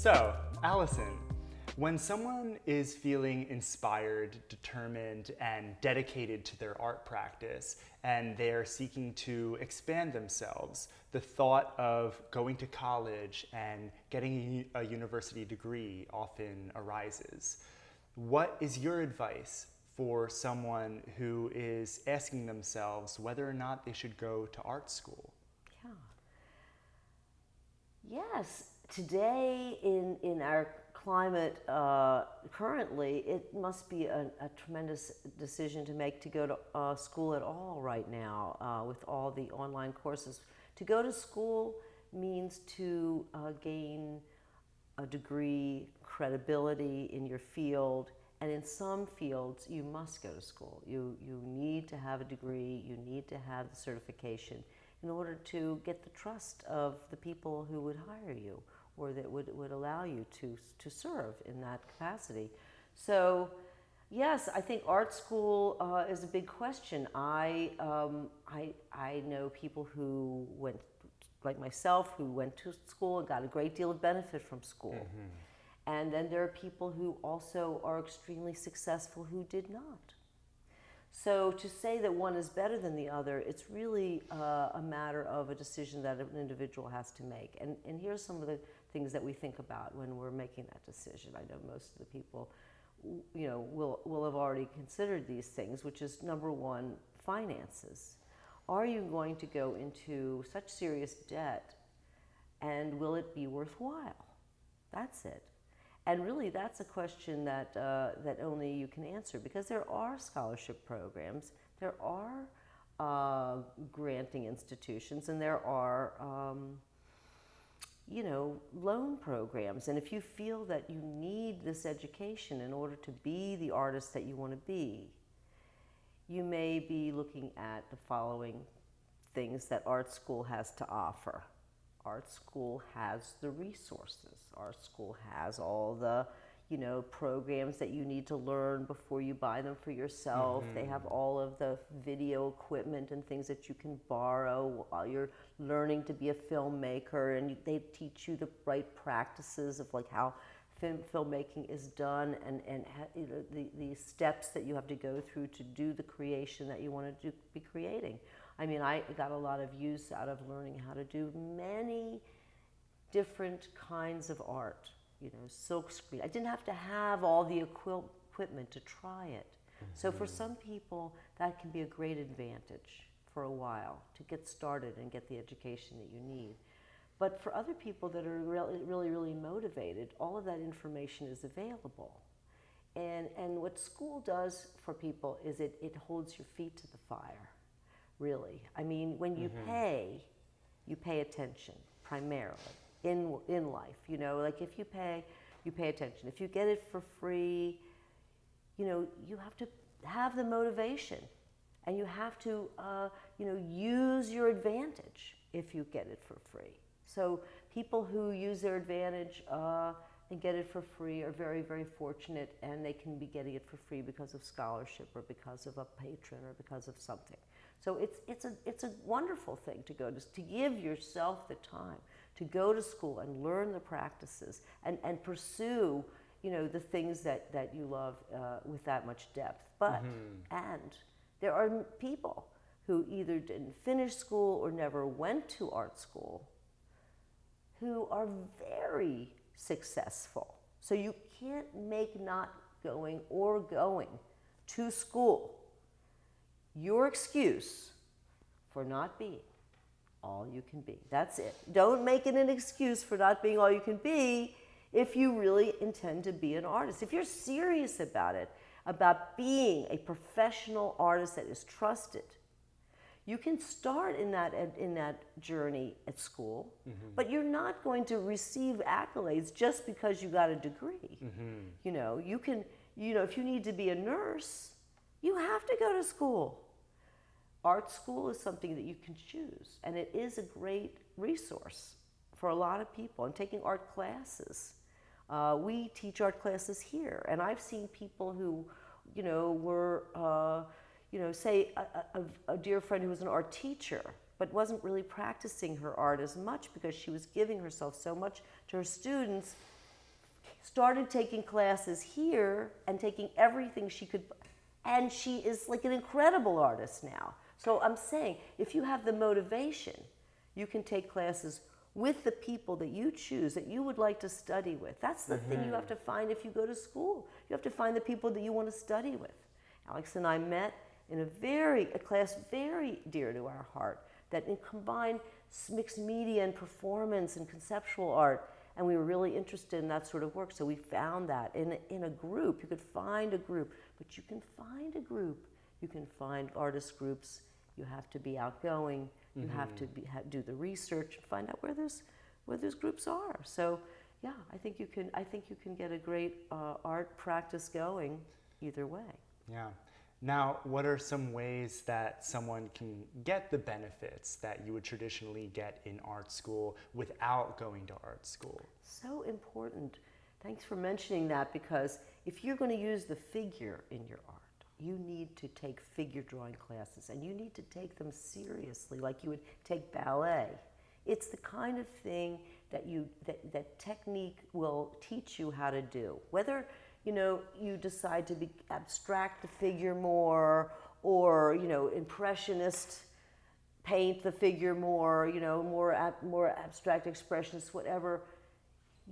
So, Allyson, when someone is feeling inspired, determined, and dedicated to their art practice, and they're seeking to expand themselves, the thought of going to college and getting a university degree often arises. What is your advice for someone who is asking themselves whether or not they should go to art school? Yes, today in our climate currently, it must be a tremendous decision to make to go to school at all right now with all the online courses. To go to school means to gain a degree, credibility in your field, and in some fields you must go to school. You need to have a degree, you need to have the certification in order to get the trust of the people who would hire you or that would allow you to serve in that capacity. So yes, I think art school is a big question. I know people who went, like myself, who went to school and got a great deal of benefit from school. Mm-hmm. And then there are people who also are extremely successful who did not. So to say that one is better than the other, it's really a matter of a decision that an individual has to make. And here's some of the things that we think about when we're making that decision. I know most of the people, will have already considered these things, which is number one, finances. Are you going to go into such serious debt, and will it be worthwhile? That's it. And really, that's a question that that only you can answer, because there are scholarship programs, there are granting institutions, and there are loan programs. And if you feel that you need this education in order to be the artist that you want to be, you may be looking at the following things that art school has to offer. Art school has the resources. Art school has all the, programs that you need to learn before you buy them for yourself. Mm-hmm. They have all of the video equipment and things that you can borrow while you're learning to be a filmmaker, and they teach you the right practices of like how filmmaking is done and the steps that you have to go through to do the creation that you want to be creating. I mean, I got a lot of use out of learning how to do many different kinds of art, silk screen. I didn't have to have all the equipment to try it. Mm-hmm. So for some people, that can be a great advantage for a while to get started and get the education that you need. But for other people that are really, really motivated, all of that information is available. And what school does for people is it holds your feet to the fire, really. I mean, when you mm-hmm. you pay attention primarily in life. Like if you pay attention. If you get it for free, you have to have the motivation, and you have to use your advantage if you get it for free. So people who use their advantage and get it for free are very, very fortunate, and they can be getting it for free because of scholarship or because of a patron or because of something. So it's a wonderful thing to give yourself the time to go to school and learn the practices and pursue the things that you love with that much depth. But and there are people who either didn't finish school or never went to art school who are very successful. So you can't make not going or going to school your excuse for not being all you can be. That's it. Don't make it an excuse for not being all you can be if you really intend to be an artist. If you're serious about it, about being a professional artist that is trusted, you can start in that journey at school, mm-hmm. but you're not going to receive accolades just because you got a degree. Mm-hmm. You can, if you need to be a nurse, you have to go to school. Art school is something that you can choose, and it is a great resource for a lot of people. And taking art classes, we teach art classes here, and I've seen people who, were, say a dear friend who was an art teacher, but wasn't really practicing her art as much because she was giving herself so much to her students, started taking classes here and taking everything she could, and she is like an incredible artist now. So I'm saying, if you have the motivation, you can take classes with the people that you choose, that you would like to study with. That's the thing you have to find if you go to school. You have to find the people that you want to study with. Alex and I met in a class very dear to our heart, that combined mixed media and performance and conceptual art, and we were really interested in that sort of work. So we found that in a group. You could find a group, but you can find a group. You can find artist groups. You have to be outgoing. You have to do the research and find out where those groups are. So, yeah, I think you can get a great art practice going either way. Yeah. Now, what are some ways that someone can get the benefits that you would traditionally get in art school without going to art school? So important. Thanks for mentioning that, because if you're going to use the figure in your art, you need to take figure drawing classes, and you need to take them seriously, like you would take ballet. It's the kind of thing that technique will teach you how to do. Whether you decide to abstract the figure more, or impressionist paint the figure more, more abstract expressionist, whatever.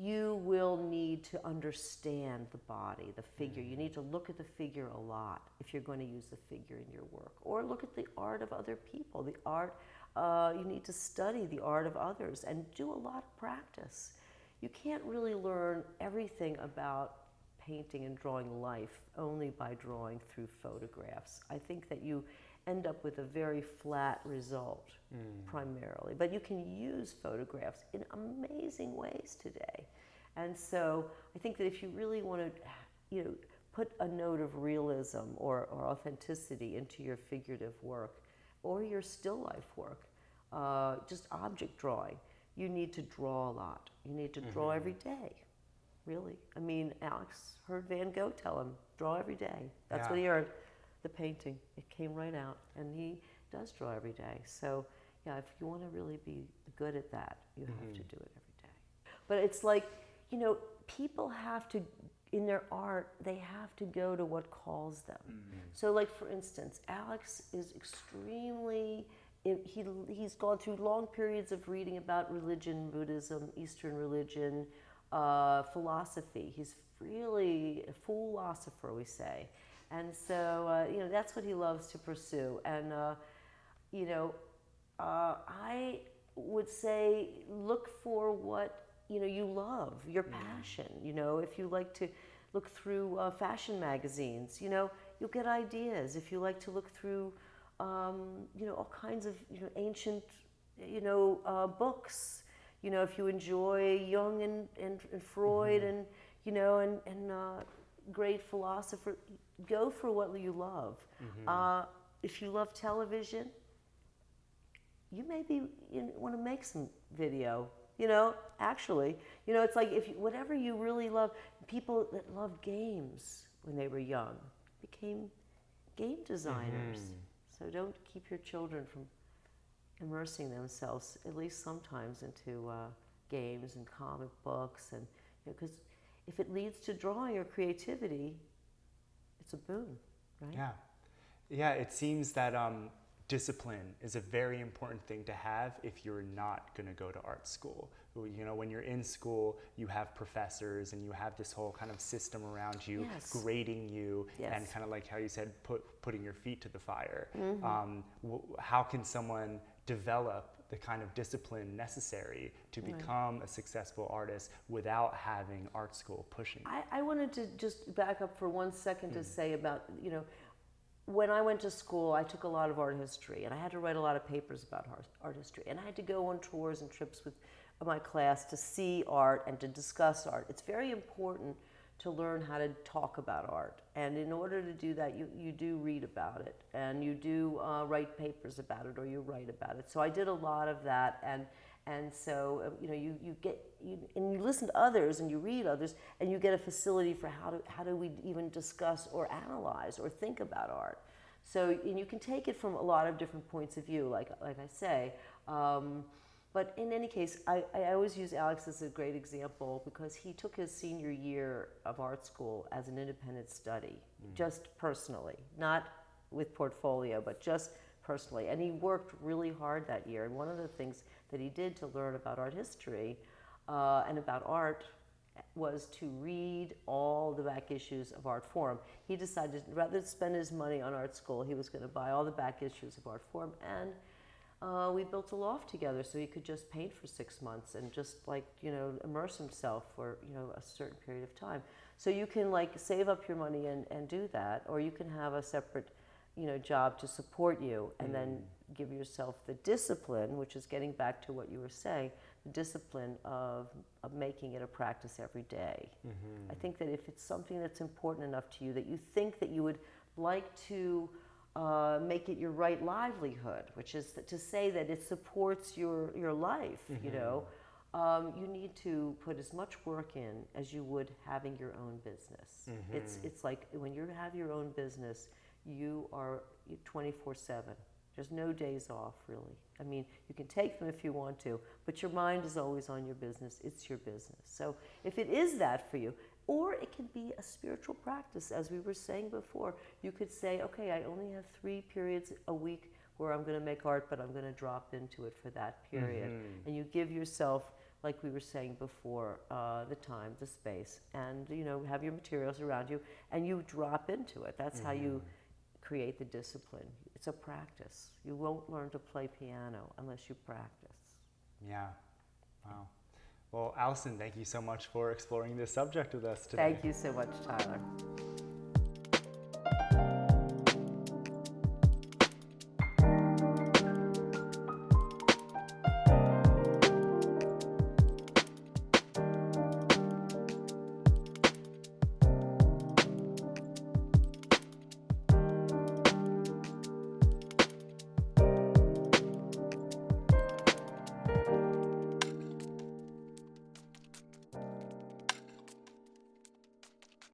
You will need to understand the body, the figure. You need to look at the figure a lot if you're going to use the figure in your work. Or look at the art of other people. The art, you need to study the art of others and do a lot of practice. You can't really learn everything about painting and drawing life only by drawing through photographs. I think that you end up with a very flat result primarily. But you can use photographs in amazing ways today. And so I think that if you really want to put a note of realism or authenticity into your figurative work or your still life work, just object drawing, you need to draw a lot. You need to draw every day, really. I mean, Alex heard Van Gogh tell him, draw every day. That's what he heard. The painting, it came right out, and he does draw every day. So, yeah, if you want to really be good at that, you have to do it every day. But it's like, people have to, in their art, they have to go to what calls them. So, like, for instance, Alex is extremely, he's gone through long periods of reading about religion, Buddhism, Eastern religion, philosophy. He's really a philosopher, we say. And so, that's what he loves to pursue. And, I would say look for what, you love, your passion. If you like to look through fashion magazines, you'll get ideas. If you like to look through, all kinds of, ancient, books, if you enjoy Jung and Freud and, and great philosopher, go for what you love. If you love television, you maybe want to make some video. Actually, it's like whatever you really love. People that loved games when they were young became game designers. So don't keep your children from immersing themselves, at least sometimes, into games and comic books, and because if it leads to drawing or creativity, it's a boon, right? Yeah. It seems that discipline is a very important thing to have if you're not going to go to art school. When you're in school, you have professors and you have this whole kind of system around you, grading you, and kind of like how you said, putting your feet to the fire. How can someone develop the kind of discipline necessary to become a successful artist without having art school pushing? I wanted to just back up for 1 second to say about, when I went to school, I took a lot of art history, and I had to write a lot of papers about art history, and I had to go on tours and trips with my class to see art and to discuss art. It's very important to learn how to talk about art, and in order to do that, you do read about it, and you do write papers about it, or you write about it. So I did a lot of that, and so you listen to others and you read others, and you get a facility for how do we even discuss or analyze or think about art. So, and you can take it from a lot of different points of view, like I say. But in any case, I always use Alex as a great example because he took his senior year of art school as an independent study, just personally, not with portfolio, but just personally. And he worked really hard that year. And one of the things that he did to learn about art history and about art was to read all the back issues of Art Forum. He decided rather than spend his money on art school, he was going to buy all the back issues of Art Forum, and we built a loft together so he could just paint for 6 months and just immerse himself for a certain period of time. So you can save up your money and do that, or you can have a separate job to support you, and then give yourself the discipline, which is getting back to what you were saying, the discipline of making it a practice every day. I think that if it's something that's important enough to you that you think that you would like to make it your right livelihood, which is to say that it supports your life, you need to put as much work in as you would having your own business. It's like when you have your own business, you are 24/7. There's no days off, really. I mean, you can take them if you want to, but your mind is always on your business. It's your business. So if it is that for you, or it can be a spiritual practice, as we were saying before. You could say, okay, I only have 3 periods a week where I'm going to make art, but I'm going to drop into it for that period. And you give yourself, like we were saying before, the time, the space, and have your materials around you, and you drop into it. That's how you create the discipline. It's a practice. You won't learn to play piano unless you practice. Yeah. Wow. Well, Allyson, thank you so much for exploring this subject with us today. Thank you so much, Tyler.